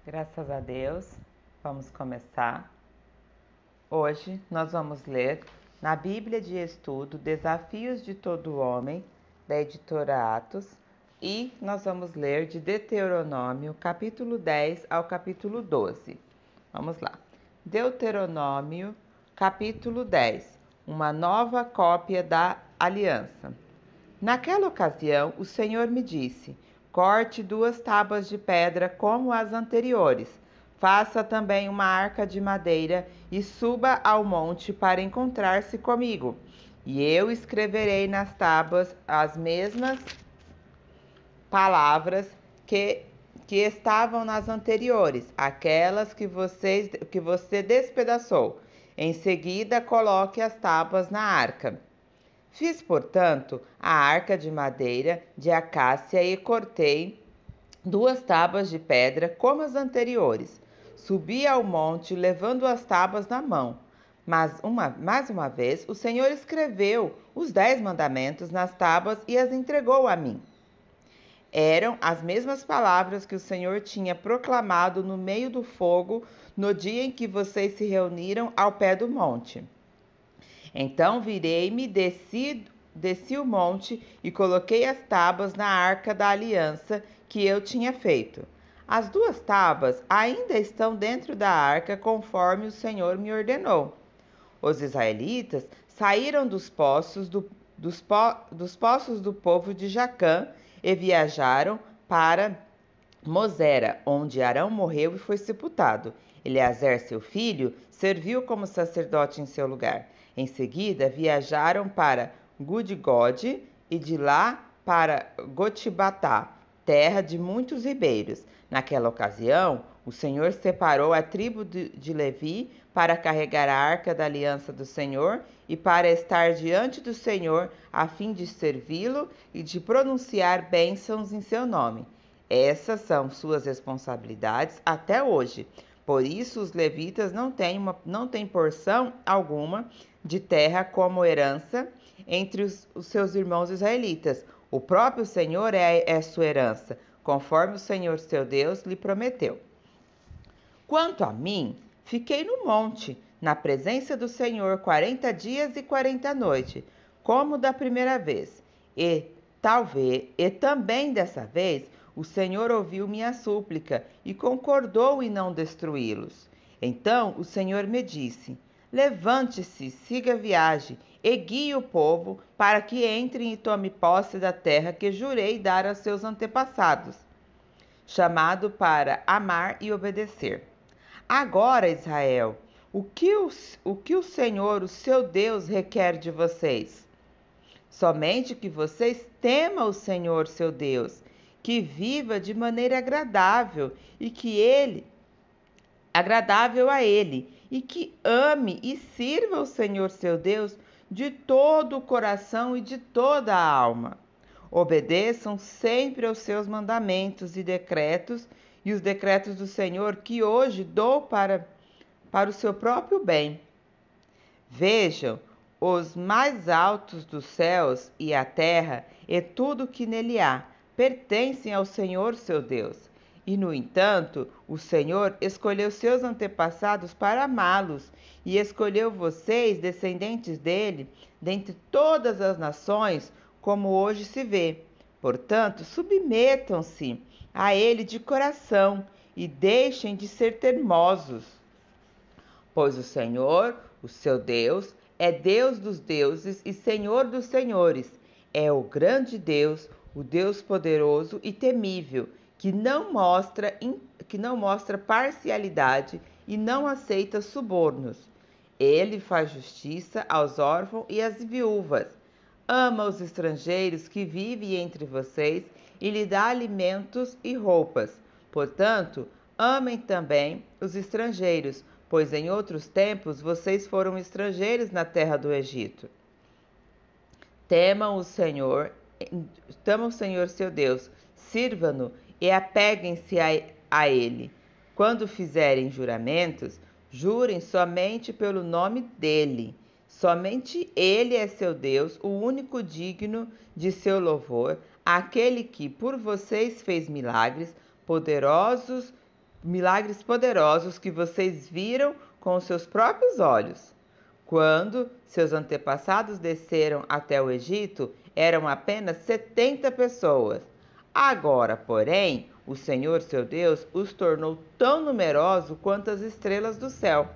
Graças a Deus, vamos começar. Hoje nós vamos ler na Bíblia de Estudo Desafios de Todo Homem, da editora Atos, e nós vamos ler de Deuteronômio, capítulo 10 ao capítulo 12. Vamos lá. Deuteronômio, capítulo 10, uma nova cópia da aliança. Naquela ocasião, o Senhor me disse: corte 2 tábuas de pedra como as anteriores. Faça também uma arca de madeira e suba ao monte para encontrar-se comigo. E eu escreverei nas tábuas as mesmas palavras que estavam nas anteriores, aquelas que você despedaçou. Em seguida, coloque as tábuas na arca. Fiz, portanto, a arca de madeira de acácia e cortei 2 tábuas de pedra como as anteriores. Subi ao monte levando as tábuas na mão. Mas mais uma vez o Senhor escreveu os 10 mandamentos nas tábuas e as entregou a mim. Eram as mesmas palavras que o Senhor tinha proclamado no meio do fogo no dia em que vocês se reuniram ao pé do monte. Então virei-me, desci o monte e coloquei as tábuas na arca da aliança que eu tinha feito. As 2 tábuas ainda estão dentro da arca, conforme o Senhor me ordenou. Os israelitas saíram dos poços do povo de Jacã e viajaram para Mosera, onde Arão morreu e foi sepultado. Eleazer, seu filho, serviu como sacerdote em seu lugar. Em seguida, viajaram para Gudigode e de lá para Gotibatá, terra de muitos ribeiros. Naquela ocasião, o Senhor separou a tribo de Levi para carregar a arca da aliança do Senhor e para estar diante do Senhor, a fim de servi-lo e de pronunciar bênçãos em seu nome. Essas são suas responsabilidades até hoje. Por isso, os levitas não têm porção alguma de terra como herança entre os seus irmãos israelitas. O próprio Senhor é sua herança, conforme o Senhor seu Deus lhe prometeu. Quanto a mim, fiquei no monte, na presença do Senhor 40 dias e 40 noites, como da primeira vez. E também dessa vez, o Senhor ouviu minha súplica e concordou em não destruí-los. Então o Senhor me disse: levante-se, siga a viagem e guie o povo para que entrem e tome posse da terra que jurei dar aos seus antepassados, chamado para amar e obedecer. Agora, Israel, o que o Senhor, o seu Deus, requer de vocês? Somente que vocês temam o Senhor, seu Deus, que viva de maneira agradável a Ele, e que ame e sirva o Senhor, seu Deus, de todo o coração e de toda a alma. Obedeçam sempre aos seus mandamentos e decretos, e os decretos do Senhor que hoje dou para o seu próprio bem. Vejam, os mais altos dos céus e a terra e tudo que nele há pertencem ao Senhor seu Deus. E, no entanto, o Senhor escolheu seus antepassados para amá-los e escolheu vocês, descendentes dele, dentre todas as nações, como hoje se vê. Portanto, submetam-se a ele de coração e deixem de ser teimosos. Pois o Senhor, o seu Deus, é Deus dos deuses e Senhor dos senhores. É o grande Deus, o Deus poderoso e temível, que não mostra parcialidade e não aceita subornos. Ele faz justiça aos órfãos e às viúvas. Ama os estrangeiros que vivem entre vocês e lhe dá alimentos e roupas. Portanto, amem também os estrangeiros, pois em outros tempos vocês foram estrangeiros na terra do Egito. Temam o Senhor seu Deus, sirvam-no e apeguem-se a ele. Quando fizerem juramentos, jurem somente pelo nome dele. Somente ele é seu Deus, o único digno de seu louvor, aquele que por vocês fez milagres poderosos milagres poderosos que vocês viram com os seus próprios olhos. Quando seus antepassados desceram até o Egito, eram apenas 70 pessoas. Agora, porém, o Senhor seu Deus os tornou tão numerosos quanto as estrelas do céu.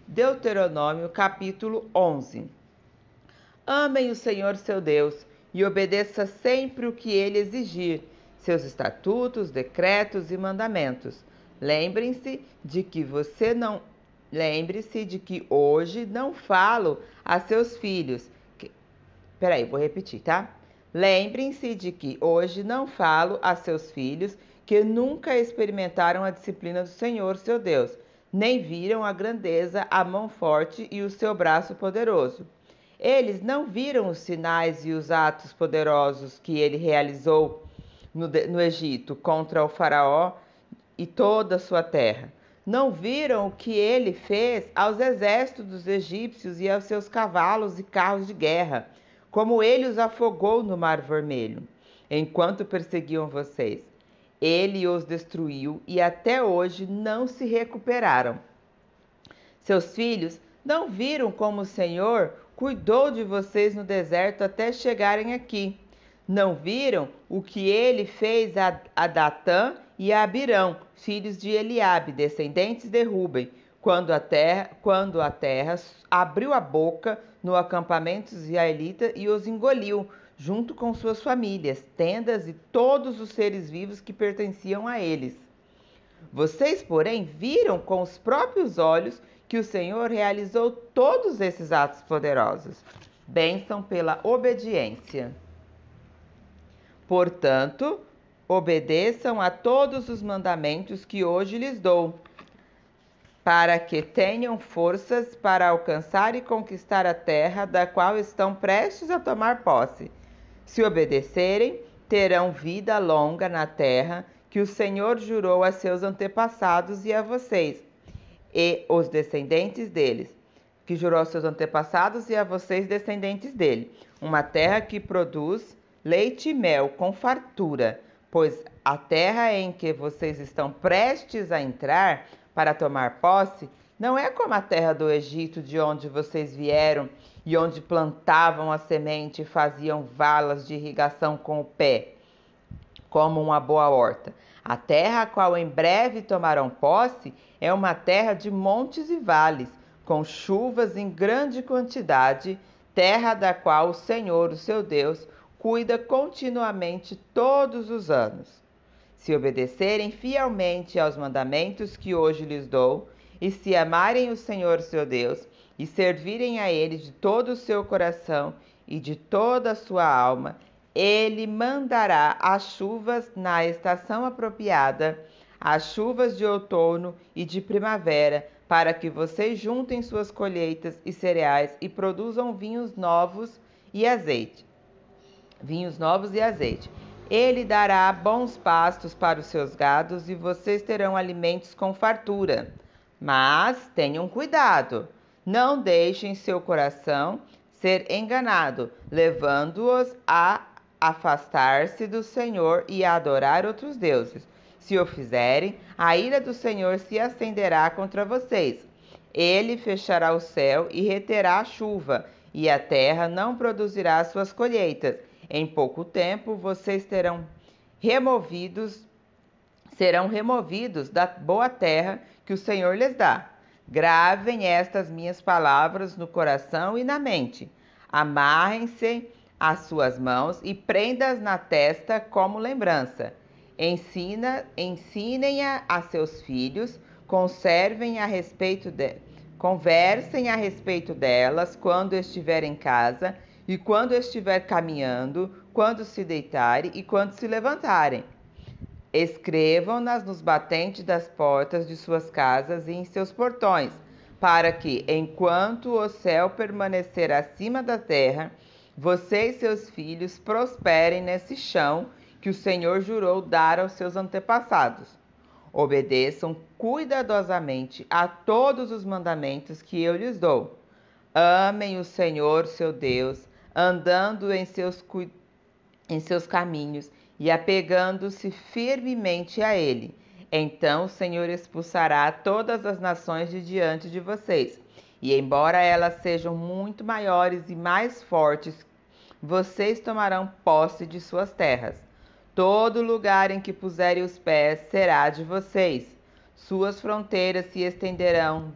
Deuteronômio capítulo 11. Amem o Senhor seu Deus e obedeça sempre o que ele exigir, seus estatutos, decretos e mandamentos. Lembre-se de que hoje não falo a seus filhos. Vou repetir, tá? Lembrem-se de que hoje não falo a seus filhos que nunca experimentaram a disciplina do Senhor, seu Deus, nem viram a grandeza, a mão forte e o seu braço poderoso. Eles não viram os sinais e os atos poderosos que ele realizou no Egito contra o faraó e toda a sua terra. Não viram o que ele fez aos exércitos dos egípcios e aos seus cavalos e carros de guerra, como ele os afogou no Mar Vermelho, enquanto perseguiam vocês. Ele os destruiu e até hoje não se recuperaram. Seus filhos não viram como o Senhor cuidou de vocês no deserto até chegarem aqui. Não viram o que ele fez a Datã e a Abirão, filhos de Eliabe, descendentes de Ruben, quando a terra abriu a boca no acampamento israelita e os engoliu, junto com suas famílias, tendas e todos os seres vivos que pertenciam a eles. Vocês, porém, viram com os próprios olhos que o Senhor realizou todos esses atos poderosos. Bênção pela obediência. Portanto, obedeçam a todos os mandamentos que hoje lhes dou, para que tenham forças para alcançar e conquistar a terra da qual estão prestes a tomar posse. Se obedecerem, terão vida longa na terra que o Senhor jurou a seus antepassados e a vocês, e os descendentes deles, que jurou aos seus antepassados e a vocês, descendentes dele, uma terra que produz leite e mel com fartura, pois a terra em que vocês estão prestes a entrar para tomar posse não é como a terra do Egito, de onde vocês vieram e onde plantavam a semente e faziam valas de irrigação com o pé, como uma boa horta. A terra a qual em breve tomarão posse é uma terra de montes e vales, com chuvas em grande quantidade, terra da qual o Senhor, o seu Deus, cuida continuamente todos os anos. Se obedecerem fielmente aos mandamentos que hoje lhes dou, e se amarem o Senhor, seu Deus, e servirem a Ele de todo o seu coração e de toda a sua alma, Ele mandará as chuvas na estação apropriada, as chuvas de outono e de primavera, para que vocês juntem suas colheitas e cereais e produzam vinhos novos e azeite. Ele dará bons pastos para os seus gados e vocês terão alimentos com fartura. Mas tenham cuidado, não deixem seu coração ser enganado, levando-os a afastar-se do Senhor e a adorar outros deuses. Se o fizerem, a ira do Senhor se acenderá contra vocês. Ele fechará o céu e reterá a chuva, e a terra não produzirá suas colheitas. Em pouco tempo vocês serão removidos da boa terra que o Senhor lhes dá. Gravem estas minhas palavras no coração e na mente. Amarrem-se às suas mãos e prenda-as na testa como lembrança. Ensinem-a a seus filhos, conversem a respeito delas quando estiver em casa e quando estiver caminhando, quando se deitarem e quando se levantarem. Escrevam-nas nos batentes das portas de suas casas e em seus portões, para que, enquanto o céu permanecer acima da terra, você e seus filhos prosperem nesse chão que o Senhor jurou dar aos seus antepassados. Obedeçam cuidadosamente a todos os mandamentos que eu lhes dou. Amem o Senhor, seu Deus, andando em seus caminhos e apegando-se firmemente a Ele. Então o Senhor expulsará todas as nações de diante de vocês, e embora elas sejam muito maiores e mais fortes, vocês tomarão posse de suas terras. Todo lugar em que puserem os pés será de vocês. Suas fronteiras se estenderão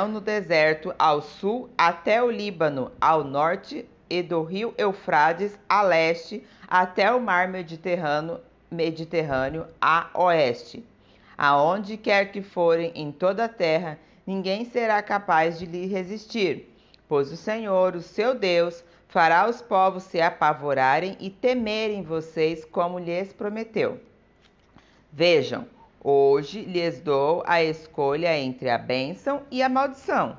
no deserto ao sul até o Líbano, ao norte, e do rio Eufrates a leste até o mar Mediterrâneo a oeste. Aonde quer que forem em toda a terra, ninguém será capaz de lhe resistir, pois o Senhor, o seu Deus, fará os povos se apavorarem e temerem vocês como lhes prometeu. Vejam, hoje lhes dou a escolha entre a bênção e a maldição.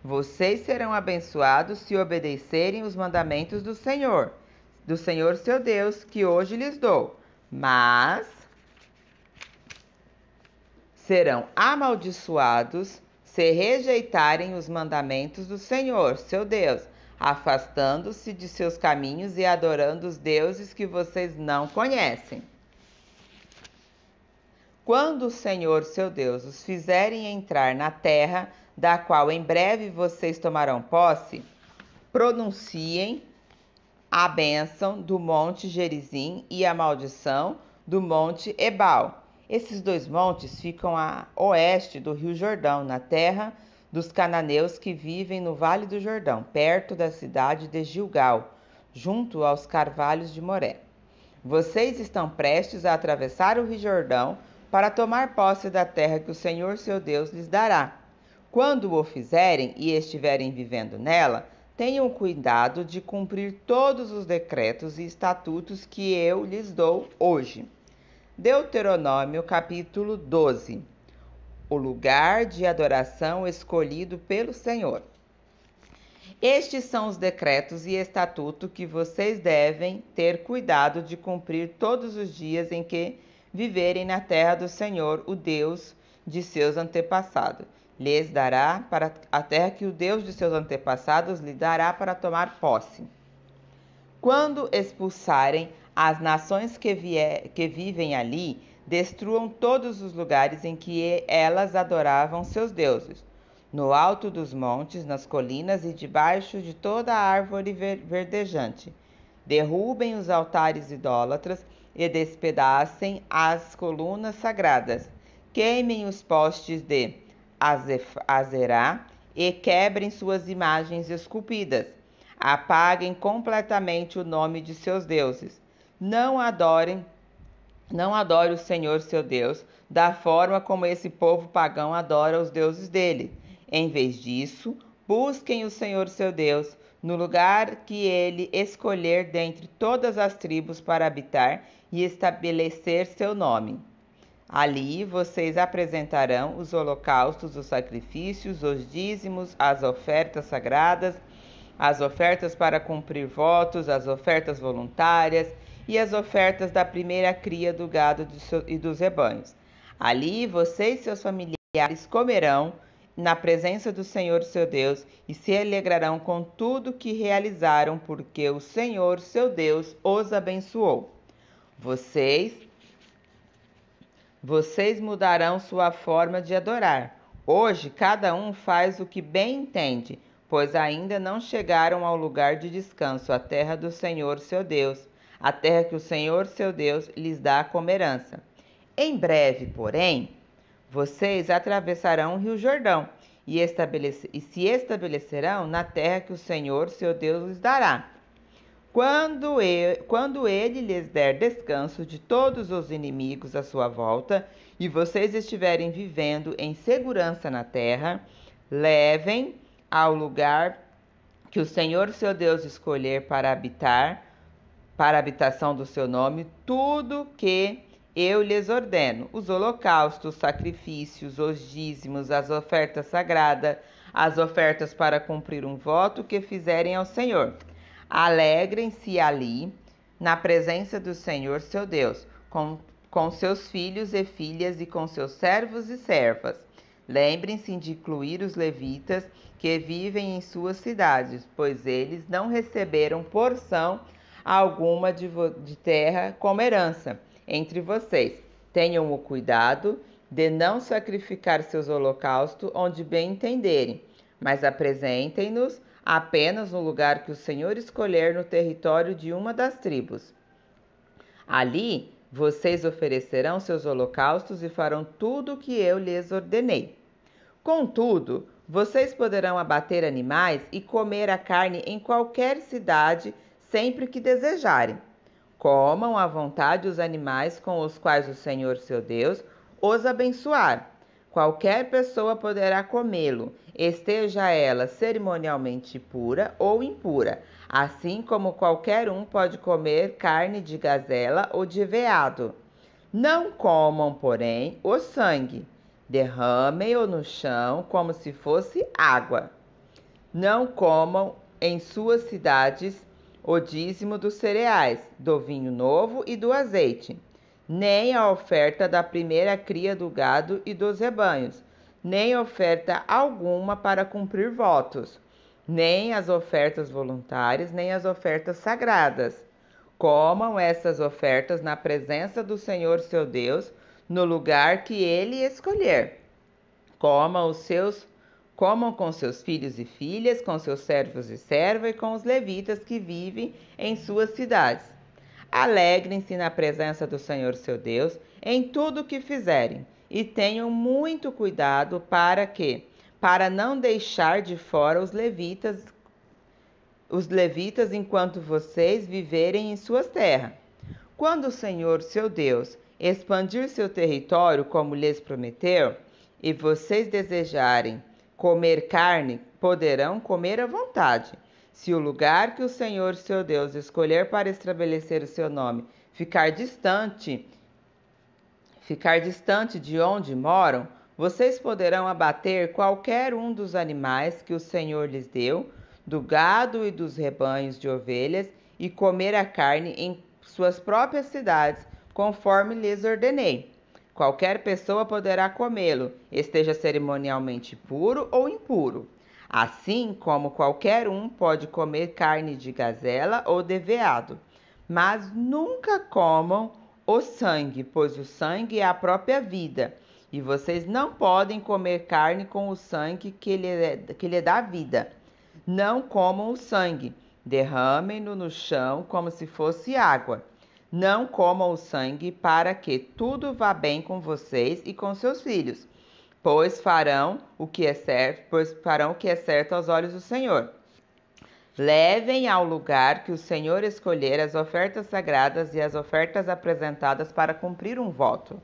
Vocês serão abençoados se obedecerem os mandamentos do Senhor seu Deus, que hoje lhes dou. Mas serão amaldiçoados se rejeitarem os mandamentos do Senhor, seu Deus, afastando-se de seus caminhos e adorando os deuses que vocês não conhecem. Quando o Senhor, seu Deus, os fizerem entrar na terra, da qual em breve vocês tomarão posse, pronunciem a bênção do monte Gerizim e a maldição do monte Ebal. Esses dois montes ficam a oeste do rio Jordão, na terra dos cananeus que vivem no Vale do Jordão, perto da cidade de Gilgal, junto aos carvalhos de Moré. Vocês estão prestes a atravessar o rio Jordão para tomar posse da terra que o Senhor seu Deus lhes dará. Quando o fizerem e estiverem vivendo nela, tenham cuidado de cumprir todos os decretos e estatutos que eu lhes dou hoje. Deuteronômio capítulo 12. O lugar de adoração escolhido pelo Senhor. Estes são os decretos e estatutos que vocês devem ter cuidado de cumprir todos os dias em que viverem na terra do Senhor, o Deus de seus antepassados. Lhes dará para a terra que o Deus de seus antepassados lhe dará para tomar posse. Quando expulsarem as nações que vivem ali, destruam todos os lugares em que elas adoravam seus deuses, no alto dos montes, nas colinas e debaixo de toda a árvore verdejante. Derrubem os altares idólatras e despedacem as colunas sagradas. Queimem os postes de Azerá e quebrem suas imagens esculpidas. Apaguem completamente o nome de seus deuses. Não adore o Senhor seu Deus da forma como esse povo pagão adora os deuses dele. Em vez disso, busquem o Senhor seu Deus no lugar que ele escolher dentre todas as tribos para habitar e estabelecer seu nome. Ali vocês apresentarão os holocaustos, os sacrifícios, os dízimos, as ofertas sagradas, as ofertas para cumprir votos, as ofertas voluntárias e as ofertas da primeira cria do gado e dos rebanhos. Ali vocês e seus familiares comerão na presença do Senhor seu Deus e se alegrarão com tudo que realizaram, porque o Senhor seu Deus os abençoou. Vocês mudarão sua forma de adorar. Hoje cada um faz o que bem entende, pois ainda não chegaram ao lugar de descanso, a terra do Senhor seu Deus, a terra que o Senhor seu Deus lhes dá como herança. Em breve, porém, vocês atravessarão o rio Jordão e se estabelecerão na terra que o Senhor seu Deus lhes dará. Quando ele lhes der descanso de todos os inimigos à sua volta, e vocês estiverem vivendo em segurança na terra, levem ao lugar que o Senhor seu Deus escolher para a habitação do seu nome, tudo que eu lhes ordeno: os holocaustos, os sacrifícios, os dízimos, as ofertas sagradas, as ofertas para cumprir um voto que fizerem ao Senhor. Alegrem-se ali, na presença do Senhor seu Deus, com seus filhos e filhas e com seus servos e servas. Lembrem-se de incluir os levitas que vivem em suas cidades, pois eles não receberam porção alguma de terra como herança. entre vocês. Tenham o cuidado de não sacrificar seus holocaustos onde bem entenderem, mas apresentem-nos apenas no lugar que o Senhor escolher no território de uma das tribos. Ali vocês oferecerão seus holocaustos e farão tudo o que eu lhes ordenei. Contudo, vocês poderão abater animais e comer a carne em qualquer cidade sempre que desejarem. Comam à vontade os animais com os quais o Senhor seu Deus os abençoar. Qualquer pessoa poderá comê-lo, esteja ela cerimonialmente pura ou impura, assim como qualquer um pode comer carne de gazela ou de veado. Não comam, porém, o sangue. Derramem-o no chão como se fosse água. Não comam em suas cidades o dízimo dos cereais, do vinho novo e do azeite, nem a oferta da primeira cria do gado e dos rebanhos, nem oferta alguma para cumprir votos, nem as ofertas voluntárias, nem as ofertas sagradas. Comam essas ofertas na presença do Senhor seu Deus, no lugar que ele escolher. Comam com seus filhos e filhas, com seus servos e servas e com os levitas que vivem em suas cidades. Alegrem-se na presença do Senhor seu Deus em tudo o que fizerem, e tenham muito cuidado para não deixar de fora os levitas enquanto vocês viverem em suas terras. Quando o Senhor seu Deus expandir seu território como lhes prometeu, e vocês desejarem comer carne, poderão comer à vontade. Se o lugar que o Senhor seu Deus escolher para estabelecer o seu nome ficar distante de onde moram, vocês poderão abater qualquer um dos animais que o Senhor lhes deu, do gado e dos rebanhos de ovelhas, e comer a carne em suas próprias cidades, conforme lhes ordenei. Qualquer pessoa poderá comê-lo, esteja cerimonialmente puro ou impuro. Assim como qualquer um pode comer carne de gazela ou de veado. Mas nunca comam o sangue, pois o sangue é a própria vida, e vocês não podem comer carne com o sangue que lhe dá vida. Não comam o sangue, derramem-no no chão como se fosse água. Não comam o sangue para que tudo vá bem com vocês e com seus filhos, pois farão o que é certo aos olhos do Senhor. Levem ao lugar que o Senhor escolher as ofertas sagradas e as ofertas apresentadas para cumprir um voto.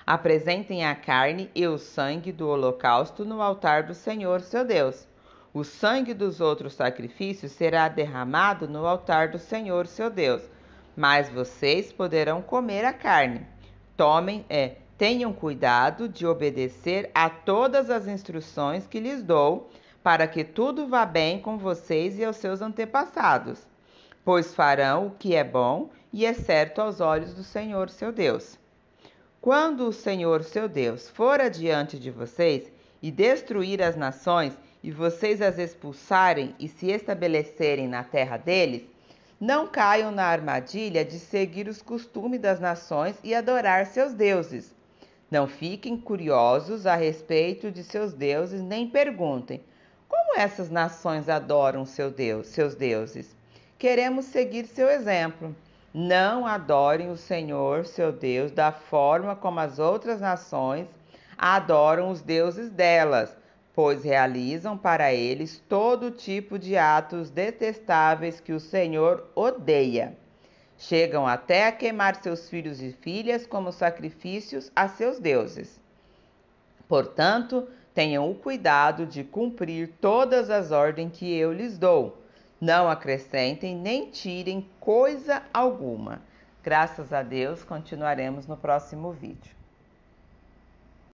Apresentem a carne e o sangue do holocausto no altar do Senhor seu Deus. O sangue dos outros sacrifícios será derramado no altar do Senhor seu Deus, mas vocês poderão comer a carne. Tenham cuidado de obedecer a todas as instruções que lhes dou, para que tudo vá bem com vocês e aos seus antepassados, pois farão o que é bom e é certo aos olhos do Senhor seu Deus. Quando o Senhor seu Deus for adiante de vocês e destruir as nações, e vocês as expulsarem e se estabelecerem na terra deles, não caiam na armadilha de seguir os costumes das nações e adorar seus deuses. Não fiquem curiosos a respeito de seus deuses, nem perguntem: como essas nações adoram seus deuses? Queremos seguir seu exemplo. Não adorem o Senhor, seu Deus, da forma como as outras nações adoram os deuses delas, pois realizam para eles todo tipo de atos detestáveis que o Senhor odeia. Chegam até a queimar seus filhos e filhas como sacrifícios a seus deuses. Portanto, tenham o cuidado de cumprir todas as ordens que eu lhes dou. Não acrescentem nem tirem coisa alguma. Graças a Deus, continuaremos no próximo vídeo.